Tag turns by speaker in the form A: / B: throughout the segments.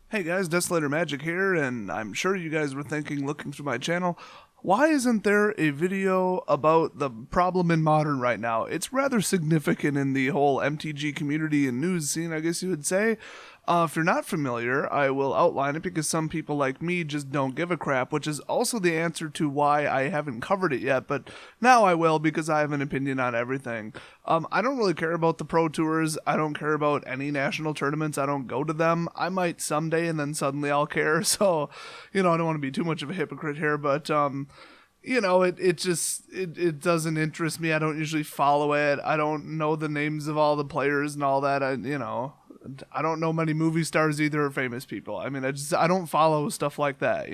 A: Hey guys, Desolator Magic here, and I'm sure you guys were thinking, looking through my channel, why isn't there a video about the problem in Modern right now? It's rather significant in the whole MTG community and news scene, I guess you would say. If you're not familiar, I will outline it because some people like me just don't give a crap, which is also the answer to why I haven't covered it yet, but now I will because I have an opinion on everything. I don't really care about the Pro Tours. I don't care about any national tournaments. I don't go to them. I might someday and then suddenly I'll care, so, I don't want to be too much of a hypocrite here, but, it doesn't interest me. I don't usually follow it. I don't know the names of all the players and all that. I don't know many movie stars either or famous people. I don't follow stuff like that.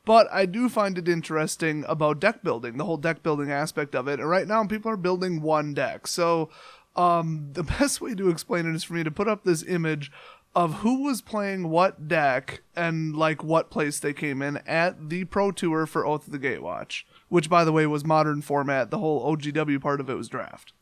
A: But I do find it interesting about deck building, the whole deck building aspect of it. And right now people are building one deck. So the best way to explain it is for me to put up this image of who was playing what deck and like what place they came in at the Pro Tour for Oath of the Gatewatch, which by the way was Modern format. The whole OGW part of it was draft.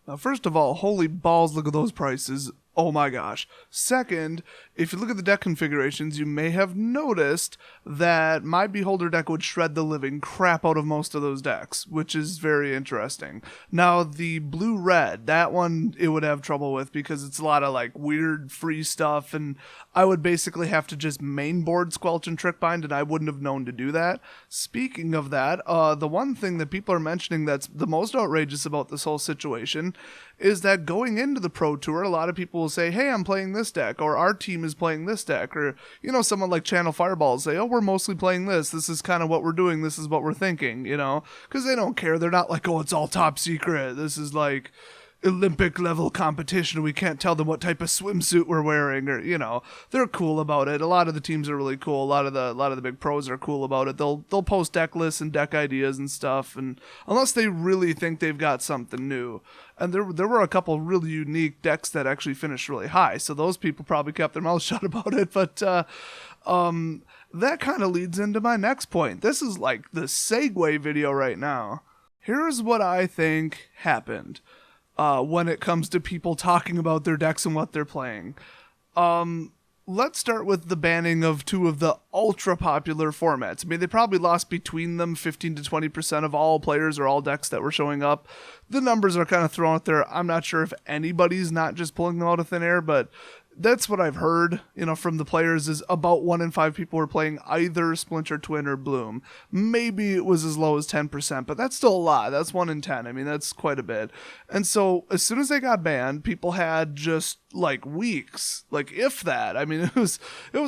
A: Now, first of all, holy balls, look at those prices. Oh my gosh. Second, if you look at the deck configurations, you may have noticed that my Beholder deck would shred the living crap out of most of those decks, which is very interesting. Now, the blue-red, that one it would have trouble with because it's a lot of like weird free stuff, and I would basically have to just mainboard Squelch and Trickbind, and I wouldn't have known to do that. Speaking of that, the one thing that people are mentioning that's the most outrageous about this whole situation is that going into the Pro Tour, a lot of people will say, hey, I'm playing this deck, or our team is playing this deck, or, someone like Channel Fireball will say, oh, we're mostly playing this is kind of what we're doing, this is what we're thinking, because they don't care. They're not like, oh, it's all top secret, this is like Olympic level competition, we can't tell them what type of swimsuit we're wearing, or they're cool about it. A lot of the teams are really cool. A lot of the big pros are cool about it. They'll post deck lists and deck ideas and stuff, and unless they really think they've got something new. And there were a couple really unique decks that actually finished really high, so those people probably kept their mouths shut about it. But that kind of leads into my next point. This is like the segue video right now. Here's what I think happened when it comes to people talking about their decks and what they're playing. Let's start with the banning of two of the ultra popular formats. They probably lost between them 15 to 20% of all players or all decks that were showing up. The numbers are kind of thrown out there. I'm not sure if anybody's not just pulling them out of thin air, but that's what I've heard, from the players is about 1 in 5 people were playing either Splinter Twin or Bloom. Maybe it was as low as 10%, but that's still a lot. That's 1 in 10. That's quite a bit. And so as soon as they got banned, people had just like weeks, like if that. It was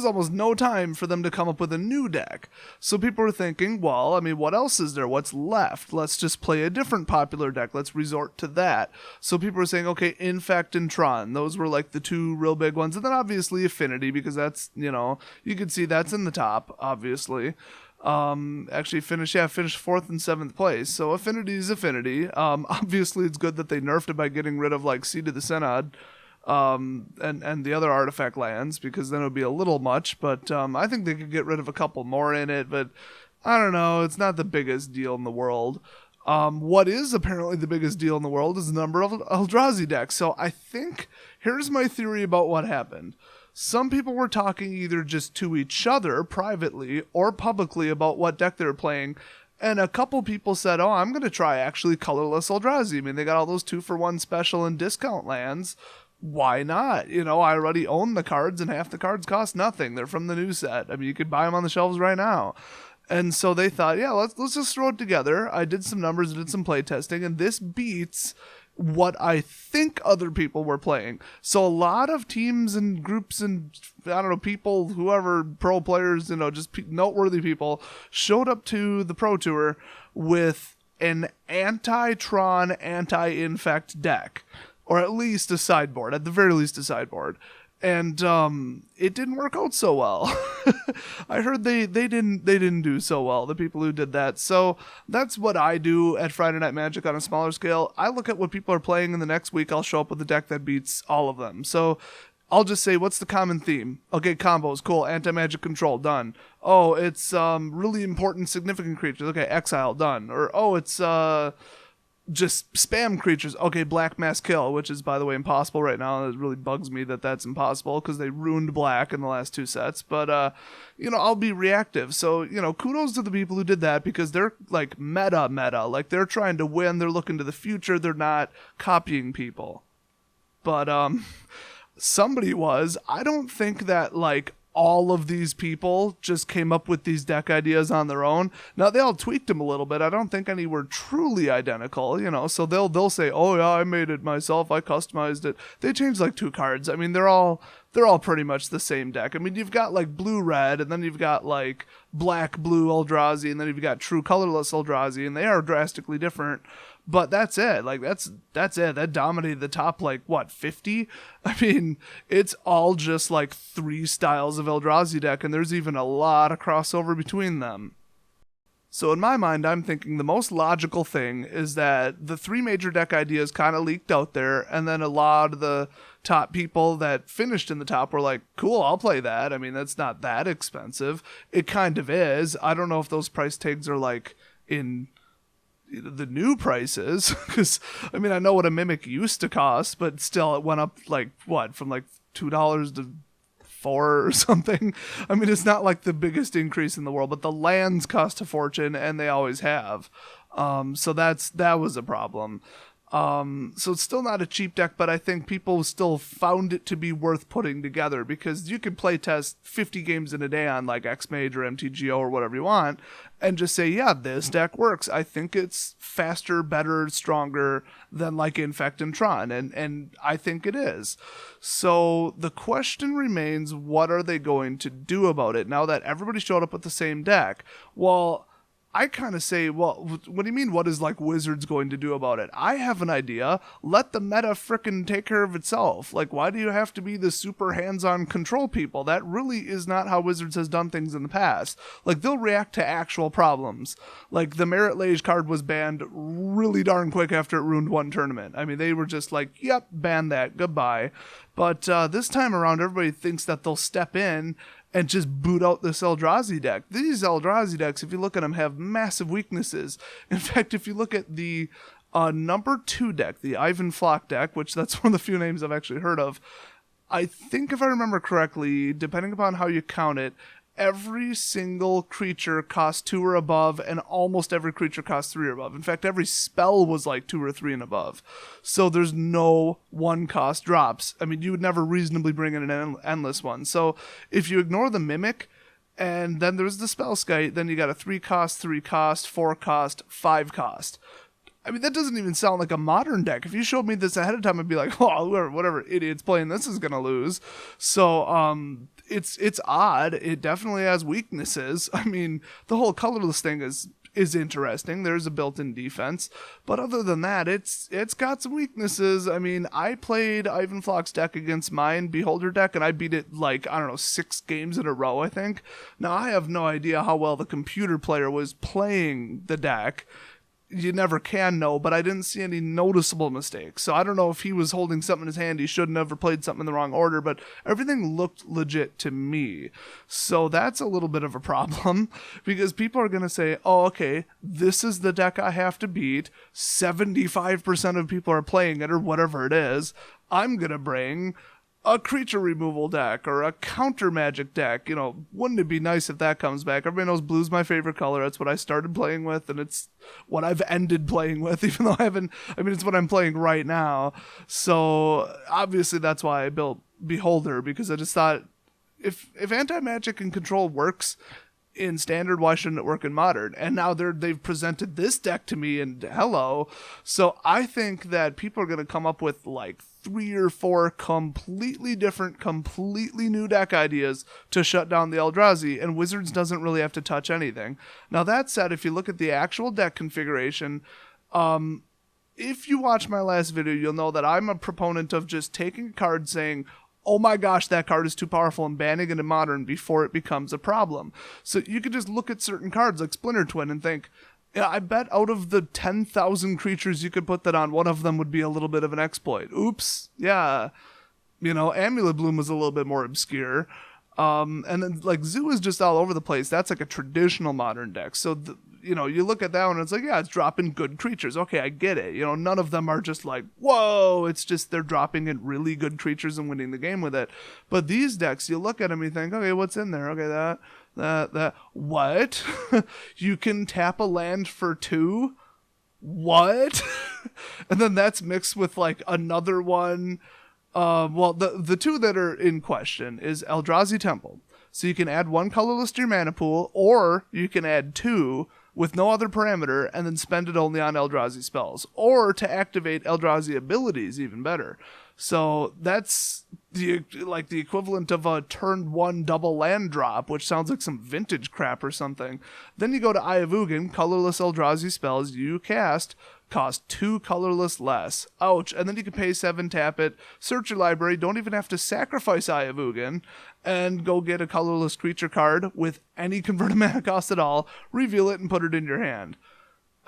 A: almost no time for them to come up with a new deck. So people were thinking, well, what else is there? What's left? Let's just play a different popular deck. Let's resort to that. So people were saying, okay, Infect and Tron. Those were like the two real big ones. And then obviously Affinity, because that's, you can see that's in the top, obviously. Actually finished 4th and 7th place. So Affinity is Affinity. Obviously it's good that they nerfed it by getting rid of like Seed of the Synod. And the other artifact lands, because then it would be a little much, but I think they could get rid of a couple more in it, but I don't know, it's not the biggest deal in the world. What is apparently the biggest deal in the world is the number of Eldrazi decks. So I think, here's my theory about what happened. Some people were talking either just to each other privately or publicly about what deck they were playing, and a couple people said, oh, I'm going to try actually colorless Eldrazi. They got all those 2-for-1 special and discount lands. Why not? I already own the cards, and half the cards cost nothing. They're from the new set. You could buy them on the shelves right now. And so they thought, yeah, let's just throw it together. I did some numbers, did some play testing, and this beats what I think other people were playing. So a lot of teams and groups and, people, whoever, pro players, just noteworthy people, showed up to the Pro Tour with an anti-Tron, anti-Infect deck. Or at least a sideboard, at the very least a sideboard. And it didn't work out so well. I heard they didn't do so well, the people who did that. So that's what I do at Friday Night Magic on a smaller scale. I look at what people are playing, and the next week I'll show up with a deck that beats all of them. So I'll just say, what's the common theme? Okay, combos, cool. Anti-magic control, done. Oh, it's really important, significant creatures. Okay, exile, done. Or, oh, it's just spam creatures. Okay, black mass kill, which is, by the way, impossible right now. It really bugs me that that's impossible because they ruined black in the last 2 sets. But, I'll be reactive. So, kudos to the people who did that because they're like meta. Like they're trying to win. They're looking to the future. They're not copying people. But somebody was. I don't think that like all of these people just came up with these deck ideas on their own. Now they all tweaked them a little bit. I don't think any were truly identical, so they'll say, "Oh yeah, I made it myself. I customized it." They changed like 2 cards. I mean, they're all pretty much the same deck. I mean, you've got like blue red, and then you've got like black blue Eldrazi, and then you've got true colorless Eldrazi, and they are drastically different. But that's it. Like that's it. That dominated the top 50? I mean, it's all just like 3 styles of Eldrazi deck, and there's even a lot of crossover between them. So in my mind, I'm thinking the most logical thing is that the 3 major deck ideas kind of leaked out there, and then a lot of the top people that finished in the top were like, cool, I'll play that. I mean, that's not that expensive. It kind of is. I don't know if those price tags are like in the new prices, because I mean, I know what a Mimic used to cost, but still it went up from like $2 to $4 or something. I mean, it's not like the biggest increase in the world, but the lands cost a fortune, and they always have. So that was a problem. So it's still not a cheap deck, but I think people still found it to be worth putting together because you could play test 50 games in a day on like X-Mage or MTGO or whatever you want and just say, yeah, this deck works. I think it's faster, better, stronger than like Infect and Tron, and I think it is. So the question remains, what are they going to do about it now that everybody showed up with the same deck? Well, I kind of say, well, what do you mean, what is like Wizards going to do about it? I have an idea. Let the meta frickin' take care of itself. Like, why do you have to be the super hands-on control people? That really is not how Wizards has done things in the past. Like, they'll react to actual problems. Like, the Merit Lage card was banned really darn quick after it ruined one tournament. I mean, they were just like, yep, ban that, goodbye. But this time around, everybody thinks that they'll step in and just boot out this Eldrazi deck. These Eldrazi decks, if you look at them, have massive weaknesses. In fact, if you look at the number 2 deck, the Ivan Flock deck, which that's one of the few names I've actually heard of, I think if I remember correctly, depending upon how you count it, every single creature costs 2 or above, and almost every creature costs 3 or above. In fact, every spell was like 2 or 3 and above. So there's no 1-cost drops. I mean, you would never reasonably bring in an endless one. So if you ignore the Mimic, and then there's the Spellskite, then you got a 3-cost, 3-cost, 4-cost, 5-cost. I mean, that doesn't even sound like a modern deck. If you showed me this ahead of time, I'd be like, oh, whatever idiot's playing this is going to lose. So, it's odd. It definitely has weaknesses. I mean, the whole colorless thing is interesting. There's a built-in defense. But other than that, it's got some weaknesses. I mean, I played Ivan Flock's deck against mine Beholder deck, and I beat it 6 games in a row, I think. Now, I have no idea how well the computer player was playing the deck. You never can know, but I didn't see any noticeable mistakes. So I don't know if he was holding something in his hand. He shouldn't have, or played something in the wrong order, but everything looked legit to me. So that's a little bit of a problem because people are going to say, oh, okay, this is the deck I have to beat. 75% of people are playing it or whatever it is. I'm going to bring a creature removal deck or a counter magic deck. Wouldn't it be nice if that comes back? Everybody knows blue's my favorite color. That's what I started playing with, and it's what I've ended playing with, even though it's what I'm playing right now. So obviously that's why I built Beholder, because I just thought if anti-magic and control works in standard, why shouldn't it work in modern? And now they've presented this deck to me, and hello. So I think that people are going to come up with 3 or 4 completely different, completely new deck ideas to shut down the Eldrazi, and Wizards doesn't really have to touch anything. Now that said, if you look at the actual deck configuration, if you watch my last video, you'll know that I'm a proponent of just taking a card saying, oh my gosh, that card is too powerful, and banning it in Modern before it becomes a problem. So you could just look at certain cards like Splinter Twin and think, yeah, I bet out of the 10,000 creatures you could put that on, one of them would be a little bit of an exploit. Oops. Yeah. Amulet Bloom was a little bit more obscure. And then like Zoo is just all over the place. That's like a traditional modern deck. So you look at that one and it's like, yeah, it's dropping good creatures. Okay, I get it. None of them are just like, whoa. It's just they're dropping in really good creatures and winning the game with it. But these decks, you look at them, you think, okay, what's in there? Okay, that. What? You can tap a land for 2? What? And then that's mixed with like another one. Well, the 2 that are in question is Eldrazi Temple. So you can add 1 colorless to your mana pool, or you can add 2 with no other parameter and then spend it only on Eldrazi spells, or to activate Eldrazi abilities, even better. So that's the equivalent of a turn 1 double land drop, which sounds like some vintage crap or something. Then you go to Eye of Ugin, colorless Eldrazi spells you cast cost 2 colorless less. Ouch. And then you can pay 7, tap it, search your library, don't even have to sacrifice Eye of Ugin, and go get a colorless creature card with any converted mana cost at all, reveal it, and put it in your hand.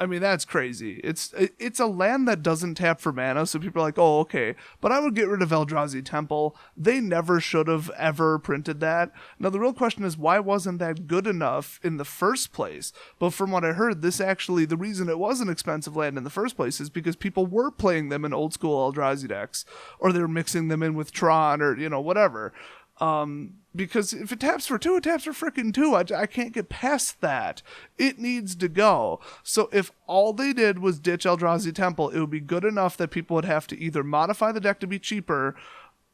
A: I mean, that's crazy. It's a land that doesn't tap for mana, so people are like, oh, okay. But I would get rid of Eldrazi Temple. They never should have ever printed that. Now, the real question is, why wasn't that good enough in the first place? But from what I heard, the reason it was an expensive land in the first place is because people were playing them in old school Eldrazi decks, or they were mixing them in with Tron, or, whatever. Because if it taps for 2, it taps for frickin' 2. I can't get past that. It needs to go. So if all they did was ditch Eldrazi Temple, it would be good enough that people would have to either modify the deck to be cheaper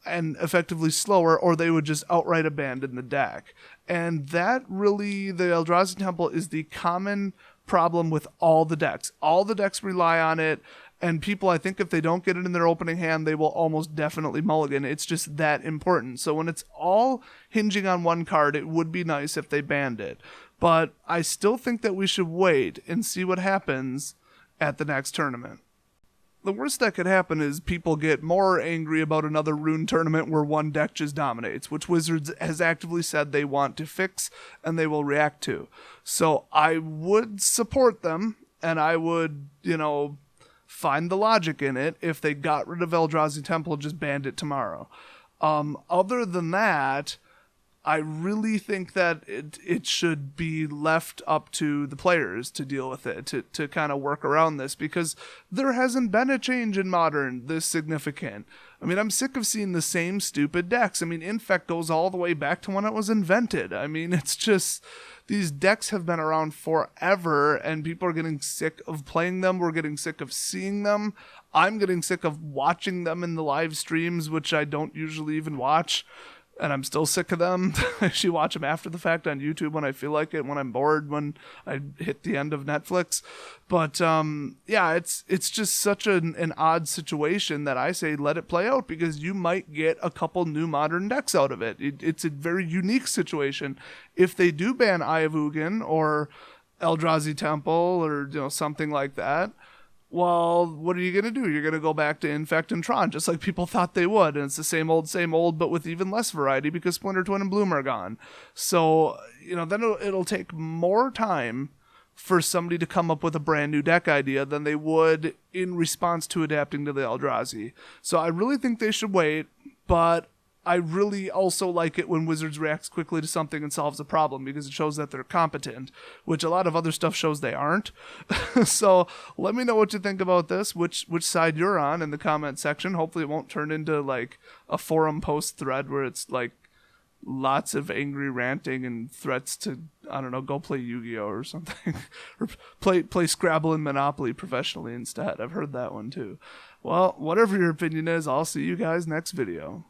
A: and effectively slower, or they would just outright abandon the deck. And that really, the Eldrazi Temple is the common problem with all the decks. All the decks rely on it. And people, I think if they don't get it in their opening hand, they will almost definitely mulligan. It's just that important. So when it's all hinging on one card, it would be nice if they banned it. But I still think that we should wait and see what happens at the next tournament. The worst that could happen is people get more angry about another Rune tournament where one deck just dominates, which Wizards has actively said they want to fix and they will react to. So I would support them, and I would, find the logic in it if they got rid of Eldrazi Temple, just banned it tomorrow. Other than that, I really think that it should be left up to the players to deal with it, to kind of work around this, because there hasn't been a change in Modern this significant. I mean, I'm sick of seeing the same stupid decks. I mean, Infect goes all the way back to when it was invented. I mean, it's just, these decks have been around forever, and people are getting sick of playing them. We're getting sick of seeing them. I'm getting sick of watching them in the live streams, which I don't usually even watch. And I'm still sick of them. I actually watch them after the fact on YouTube when I feel like it, when I'm bored, when I hit the end of Netflix. But yeah, it's just such an odd situation that I say let it play out, because you might get a couple new Modern decks out of it. It's a very unique situation. If they do ban Eye of Ugin or Eldrazi Temple or something like that, well, what are you going to do? You're going to go back to Infect and Tron, just like people thought they would. And it's the same old, but with even less variety, because Splinter Twin and Bloom are gone. So, then it'll take more time for somebody to come up with a brand new deck idea than they would in response to adapting to the Eldrazi. So I really think they should wait, but I really also like it when Wizards reacts quickly to something and solves a problem, because it shows that they're competent, which a lot of other stuff shows they aren't. So let me know what you think about this, which side you're on in the comment section. Hopefully it won't turn into like a forum post thread where it's like lots of angry ranting and threats to, I don't know, go play Yu-Gi-Oh or something. Or play Scrabble and Monopoly professionally instead. I've heard that one too. Well, whatever your opinion is, I'll see you guys next video.